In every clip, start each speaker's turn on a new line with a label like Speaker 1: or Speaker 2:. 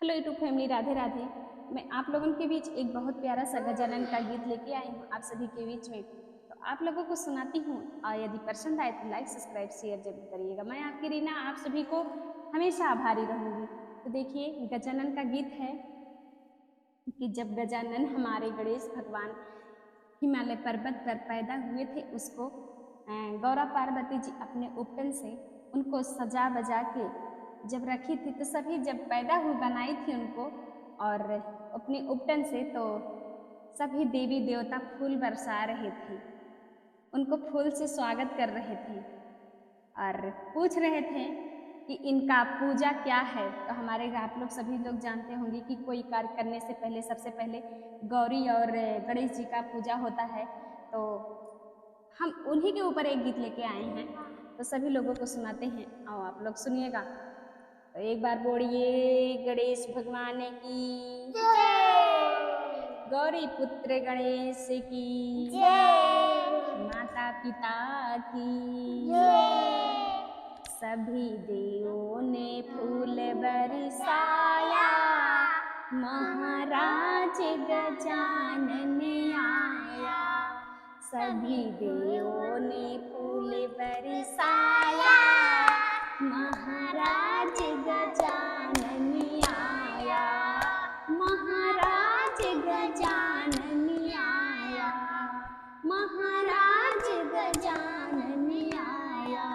Speaker 1: Hello YouTube family, Radhe Radhe. मैं आप लोगों के बीच एक बहुत प्यारा सा गजानन का गीत लेके आई हूँ आप सभी के बीच में। तो आप लोगों को सुनाती हूँ और यदि पसंद आए तो लाइक सब्सक्राइब शेयर जरूर करिएगा। मैं आपकी रीना आप सभी को हमेशा आभारी रहूँगी। तो देखिए, गजानन का गीत है कि जब गजानन हमारे गणेश भगवान हिमालय पर्वत पर पैदा हुए थे, उसको गौरा पार्वती जी अपने उपटन से उनको सजा बजा के जब रखी थी, तो सभी जब पैदा हुई बनाई थी उनको और अपने उपटन से, तो सभी देवी देवता फूल बरसा रहे थे, उनको फूल से स्वागत कर रहे थे और पूछ रहे थे कि इनका पूजा क्या है। तो हमारे आप लोग सभी लोग जानते होंगे कि कोई कार्य करने से पहले सबसे पहले गौरी और गणेश जी का पूजा होता है। तो हम उन्हीं के ऊपर एक गीत लेके आए हैं, तो सभी लोगों को सुनाते हैं और आप लोग सुनिएगा। तो एक बार बोलिए गणेश भगवान की
Speaker 2: जय,
Speaker 1: गौरी पुत्र गणेश की
Speaker 2: जय,
Speaker 1: माता पिता की
Speaker 2: जय।
Speaker 1: सभी देवों ने फूल बरसाया, महाराज गजानन आया। सभी देवों ने फूल बरसाया, महाराज गजानन आया। महाराज गजानन आया, महाराज गजानन आया।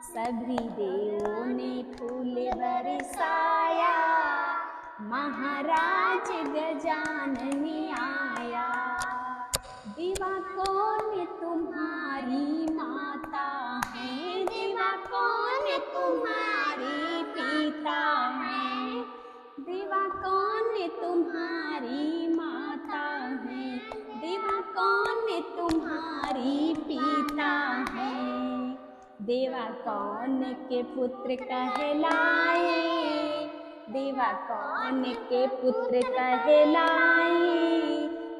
Speaker 1: सभी देवों ने फूल बरसाया, महाराज गजानन आया। देवा कौन तुम्हारी माता है, देवा कौन तुम्हारी पिता है। देवा कौन तुम्हारी माता है, देवा कौन तुम्हारी पिता है। देवा कौन के पुत्र कहलाए, देवा कौन के पुत्र कहलाए।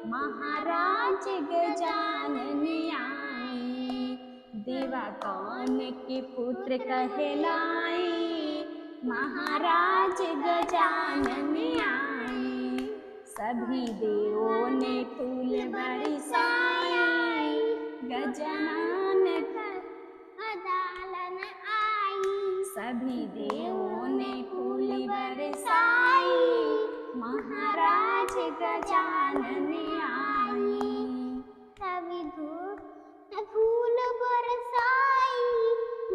Speaker 1: महाराज गजानन आए, देवा कौन के पुत्र कहलाए। महाराज गजानन आए। सभी देवों ने फूल बरसाए, गजानन
Speaker 2: गजानन आई।
Speaker 1: सभी देवों ने फूल बरसाए, महाराज गजानन आए।
Speaker 2: सभी फूल बरसाई,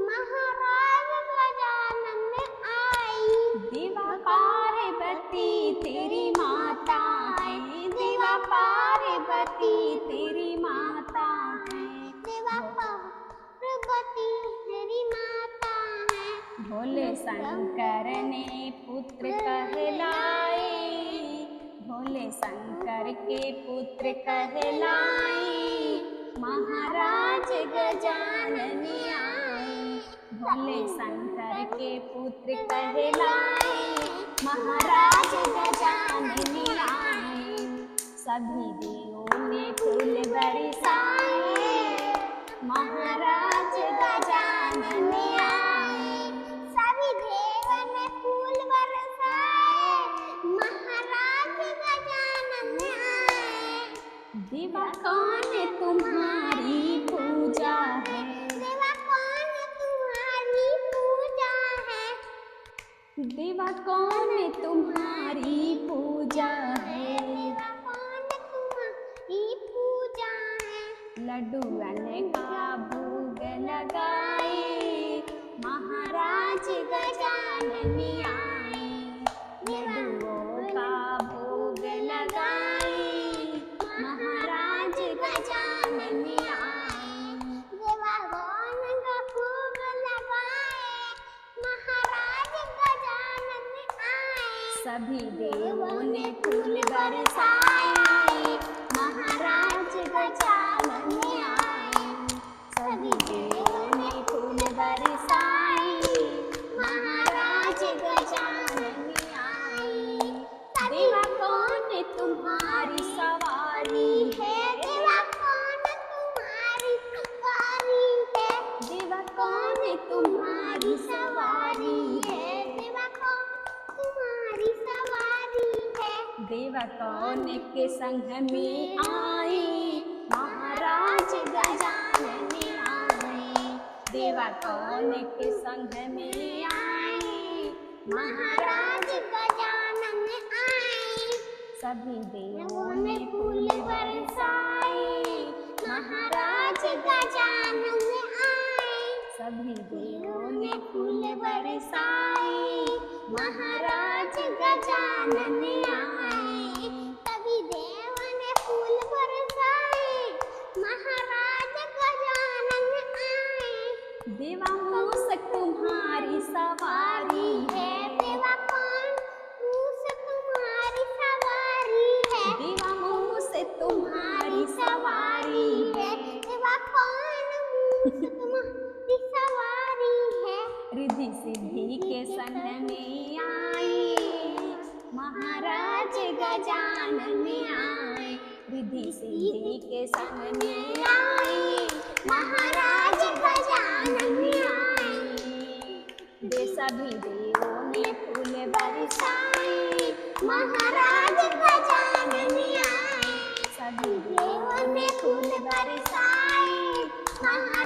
Speaker 2: महाराज गजानन आई।
Speaker 1: देवा पार्वती तेरी माता है, देवा पार्वती तेरी माता है।
Speaker 2: देवा पार्वती तेरी माता है।
Speaker 1: भोले शंकर ने पुत्र कहलाए, भोले शंकर के पुत्र कहलाए। महाराज गजानन आए, भोले शंकर के पुत्र कहलाए। महाराज गजानन आए। सभी देवों ने फूल बरसाए, महाराज गजानन आए।
Speaker 2: सभी देव ने फूल बरसाए, महाराज गजानन आए।
Speaker 1: देवा कौन तुम्हारी पूजा है,
Speaker 2: देवा कौन तुम्हारी पूजा है।
Speaker 1: देवा कौन तुम्हारी पूजा है।
Speaker 2: देवा कौन तुम्हारी पूजा है।
Speaker 1: लड्डूअन का भोग लगाए, महाराज गजानन आए। लड्डुओं का भोग लगाए, महाराज गजानन आए।
Speaker 2: देवा कौन का भोग लगाए, महाराज गजानन आए।
Speaker 1: सभी देवों ने फूल बरसाए, महाराज गजानन आए। सभी देवों ने फूल बरसाए, महाराज गजानन आए। देवा कौन तुम्हारी सवारी है,
Speaker 2: देवा कौन तुम्हारी सवारी है।
Speaker 1: देवा कौन तुम्हारी सवारी है।
Speaker 2: देवा कौन तुम्हारी सवारी
Speaker 1: देवा कौन के संग में आई, महाराज गजानन आए। देवा कौन के संग में आई, महाराज
Speaker 2: गजानन आए।
Speaker 1: सभी देवों ने फूल बरसाए, महाराज
Speaker 2: गजानन आए।
Speaker 1: सभी देवों ने फूल बरसाए, महाराज गजानन आए।
Speaker 2: सभी देवों ने फूल बरसाए, महाराज गजानन आए।
Speaker 1: देवा मूसक तुम्हारी सवारी है,
Speaker 2: देवा कौन मूस तुम्हारी सवारी है।
Speaker 1: देवा मूसक तुम्हारी सवारी है।
Speaker 2: देवा कौन मूस तुम्हारी सवारी है।
Speaker 1: रिद्धि सिद्धि के संग में आई, महाराज गजानन आए। रिद्धि सिद्धि के संग में आई, महाराज गजानन आए। सभी देवों ने फूल बरसाए, महाराज गजानन आए। सभी देवों ने फूल बरसाए, महाराज